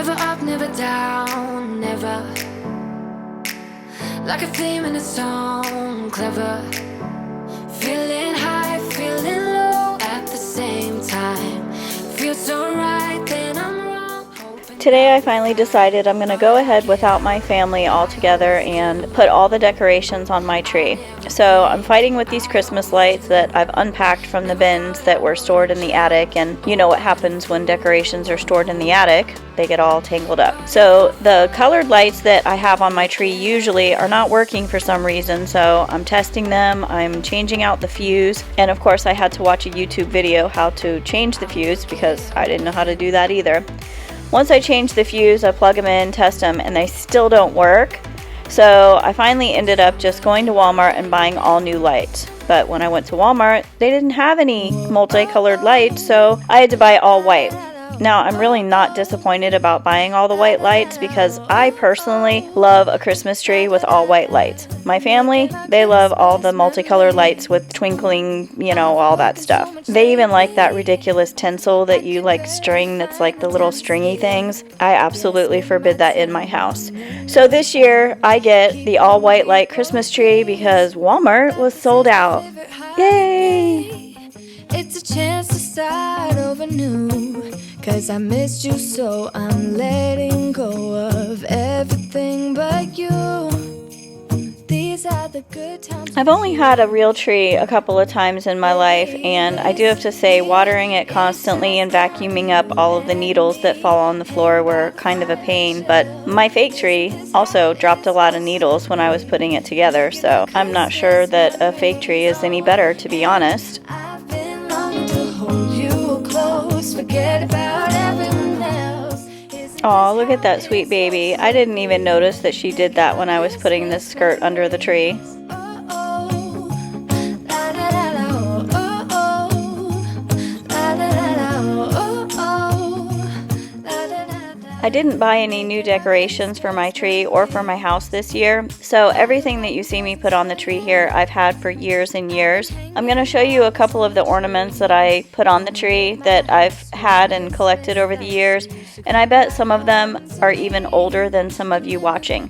Never up, never down, never. Like a theme in a song, clever. Feeling high, feeling low at the same time. Feels so right, then I'm wrong. Today I finally decided I'm going to go ahead without my family altogether and put all the decorations on my tree. So I'm fighting with these Christmas lights that I've unpacked from the bins that were stored in the attic, and you know what happens when decorations are stored in the attic. They get all tangled up. So the colored lights that I have on my tree usually are not working for some reason, so I'm testing them, I'm changing out the fuse, and of course I had to watch a YouTube video how to change the fuse because I didn't know how to do that either. Once I change the fuse, I plug them in, test them, and they still don't work. So I finally ended up just going to Walmart and buying all new lights. But when I went to Walmart, they didn't have any multicolored lights, so I had to buy all white. Now, I'm really not disappointed about buying all the white lights because I personally love a Christmas tree with all white lights. My family, they love all the multicolored lights with twinkling, you know, all that stuff. They even like that ridiculous tinsel that you like string that's like the little stringy things. I absolutely forbid that in my house. So this year, I get the all white light Christmas tree because Walmart was sold out. Yay! It's a chance to start over new. 'Cause I missed you, so I'm letting go of everything but you. These are the good times. I've only had a real tree a couple of times in my life, and I do have to say watering it constantly and vacuuming up all of the needles that fall on the floor were kind of a pain, but my fake tree also dropped a lot of needles when I was putting it together, so I'm not sure that a fake tree is any better, to be honest. I've been longing to hold you close, forget about everyone else. Aw, look at that sweet baby. I didn't even notice that she did that when I was putting this skirt under the tree. I didn't buy any new decorations for my tree or for my house this year, so everything that you see me put on the tree here I've had for years and years. I'm going to show you a couple of the ornaments that I put on the tree that I've had and collected over the years, and I bet some of them are even older than some of you watching.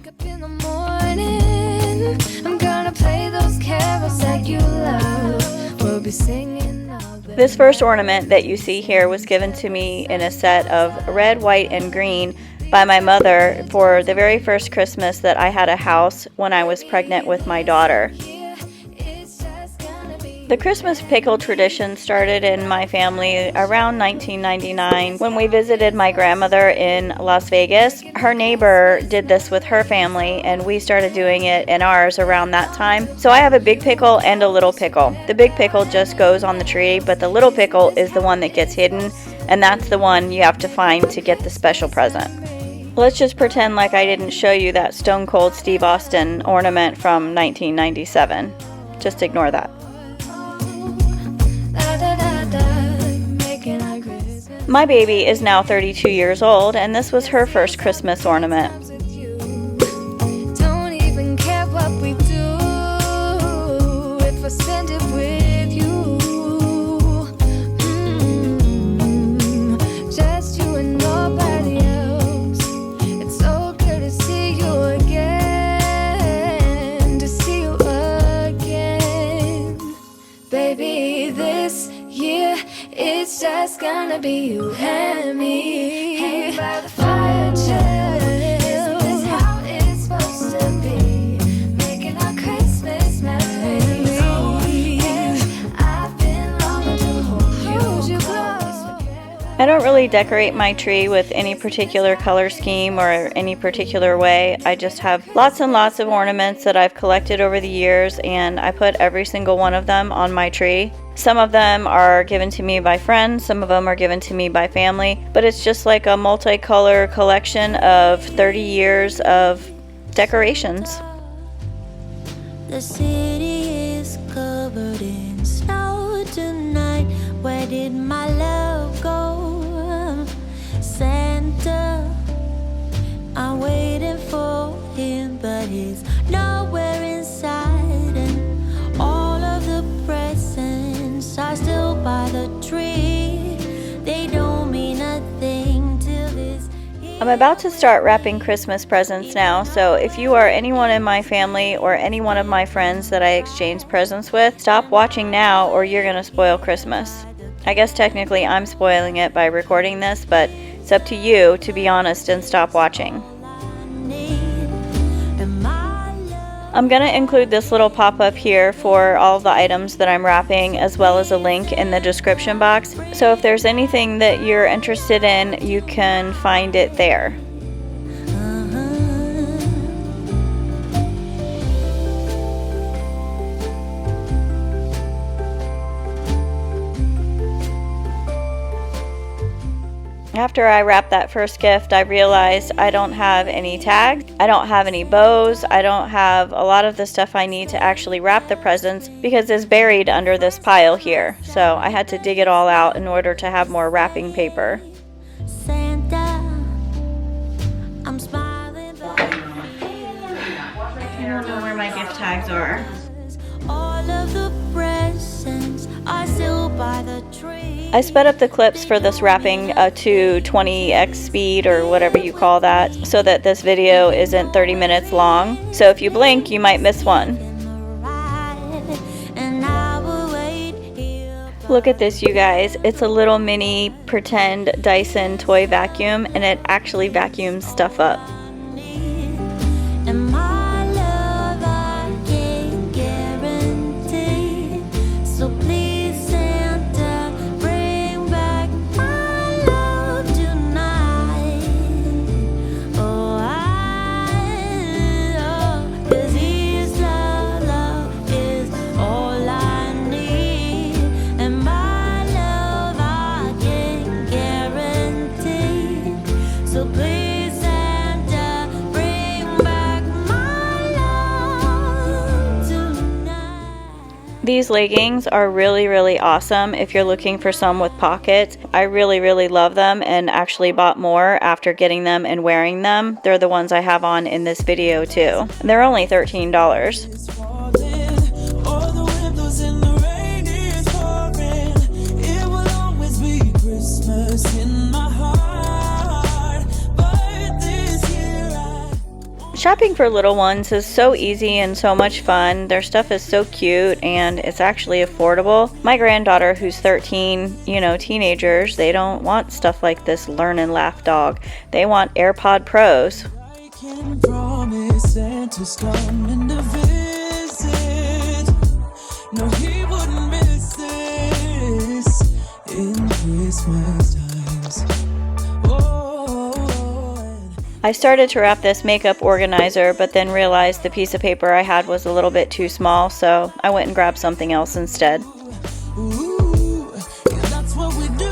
This first ornament that you see here was given to me in a set of red, white, and green by my mother for the very first Christmas that I had a house when I was pregnant with my daughter. The Christmas pickle tradition started in my family around 1999 when we visited my grandmother in Las Vegas. Her neighbor did this with her family, and we started doing it in ours around that time. So I have a big pickle and a little pickle. The big pickle just goes on the tree, but the little pickle is the one that gets hidden, and that's the one you have to find to get the special present. Let's just pretend like I didn't show you that Stone Cold Steve Austin ornament from 1997. Just ignore that. My baby is now 32 years old, and this was her first Christmas ornament. Don't even care what we do if I spend it with you. Just you and nobody else. It's so good to see you again, to see you again. Baby, this year it's just gonna be you and me. Hang by the fire, chill. This is how it's supposed to be. Making our Christmas memories. I've been longing to hold you close. I don't really decorate my tree with any particular color scheme or any particular way. I just have lots and lots of ornaments that I've collected over the years, and I put every single one of them on my tree. Some of them are given to me by friends, some of them are given to me by family, but it's just like a multicolor collection of 30 years of decorations. The city is covered in snow tonight. Where did my love go? Santa, I'm waiting for him, but he's nowhere inside, and all of the presents are still by the tree. They don't mean a thing till this year. I'm about to start wrapping Christmas presents now, so if you are anyone in my family or any one of my friends that I exchange presents with, stop watching now or you're gonna spoil Christmas. I guess technically I'm spoiling it by recording this, but it's up to you to be honest and stop watching. I'm going to include this little pop-up here for all of the items that I'm wrapping, as well as a link in the description box. So if there's anything that you're interested in, you can find it there. After I wrapped that first gift, I realized I don't have any tags, I don't have any bows, I don't have a lot of the stuff I need to actually wrap the presents because it's buried under this pile here. So I had to dig it all out in order to have more wrapping paper. Santa, I'm smiling. I don't know where my gift tags are. All of the presents are still by the tree. I sped up the clips for this wrapping to 20x speed or whatever you call that, so that this video isn't 30 minutes long. So if you blink, you might miss one. And I will wait here. Look at this, you guys. It's a little mini pretend Dyson toy vacuum, and it actually vacuums stuff up. And my love I can guarantee. So please Santa, bring back my love tonight. Oh, 'cause his love is all I need. And my love I can guarantee. So please Santa, bring back my love tonight. These leggings are really, really awesome if you're looking for some with pockets. I really, really love them and actually bought more after getting them and wearing them. They're the ones I have on in this video too. And they're only $13. It's falling, all the windows in the rain is pouring. It will always be Christmas in my heart, but this year Shopping for little ones is so easy and so much fun. Their stuff is so cute and it's actually affordable. My granddaughter, who's 13, teenagers, they don't want stuff like this Learn and Laugh dog. They want AirPod Pros. I can promise Santa's coming to visit. No, he wouldn't miss this in Christmas times. I started to wrap this makeup organizer, but then realized the piece of paper I had was a little bit too small, so I went and grabbed something else instead. Ooh, yeah, that's what we do.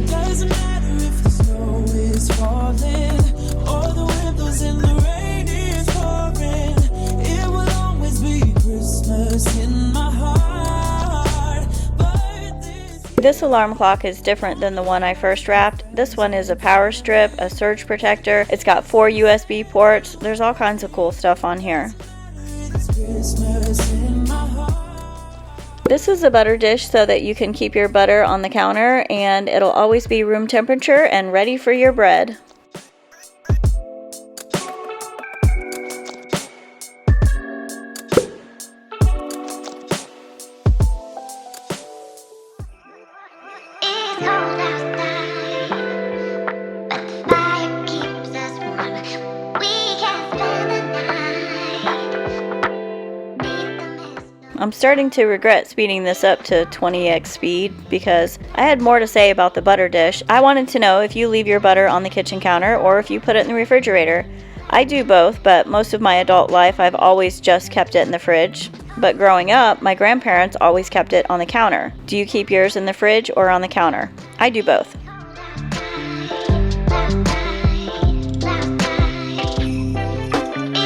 Doesn't matter if the snow is falling or the windows in the rain is pouring. It will always be Christmas in my heart. But This alarm clock is different than the one I first wrapped. This one is a power strip, a surge protector. It's got 4 USB ports. There's all kinds of cool stuff on here. it's Christmas in my heart. This is a butter dish so that you can keep your butter on the counter and it'll always be room temperature and ready for your bread. It's cold outside, but the fire keeps us warm. We can spend the night beneath the mistletoe. I'm starting to regret speeding this up to 20x speed because I had more to say about the butter dish. I wanted to know if you leave your butter on the kitchen counter or if you put it in the refrigerator. I do both, but most of my adult life I've always just kept it in the fridge. But growing up, my grandparents always kept it on the counter. Do you keep yours in the fridge or on the counter? I do both.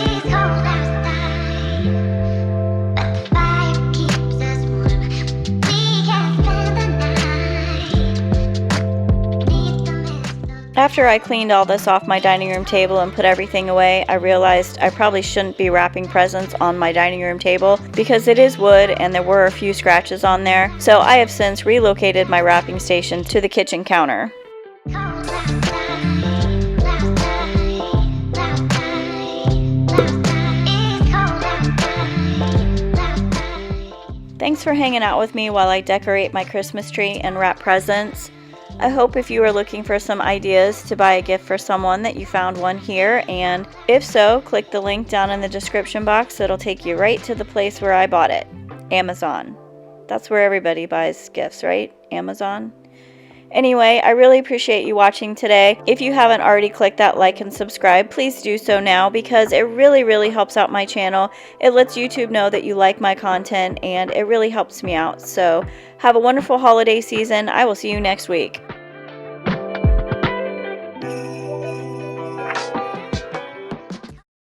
It's cold outside, but the fire keeps us warm. We can spend the night beneath the mistletoe. after I cleaned all this off my dining room table and put everything away, I realized I probably shouldn't be wrapping presents on my dining room table because it is wood and there were a few scratches on there. So I have since relocated my wrapping station to the kitchen counter. Thanks for hanging out with me while I decorate my Christmas tree and wrap presents. I hope if you are looking for some ideas to buy a gift for someone that you found one here, and if so, click the link down in the description box. It'll take you right to the place where I bought it, Amazon. That's where everybody buys gifts, right? Amazon. Anyway, I really appreciate you watching today. If you haven't already clicked that like and subscribe, please do so now because it really helps out my channel. It lets YouTube know that you like my content and it really helps me out. So have a wonderful holiday season. I will see you next week.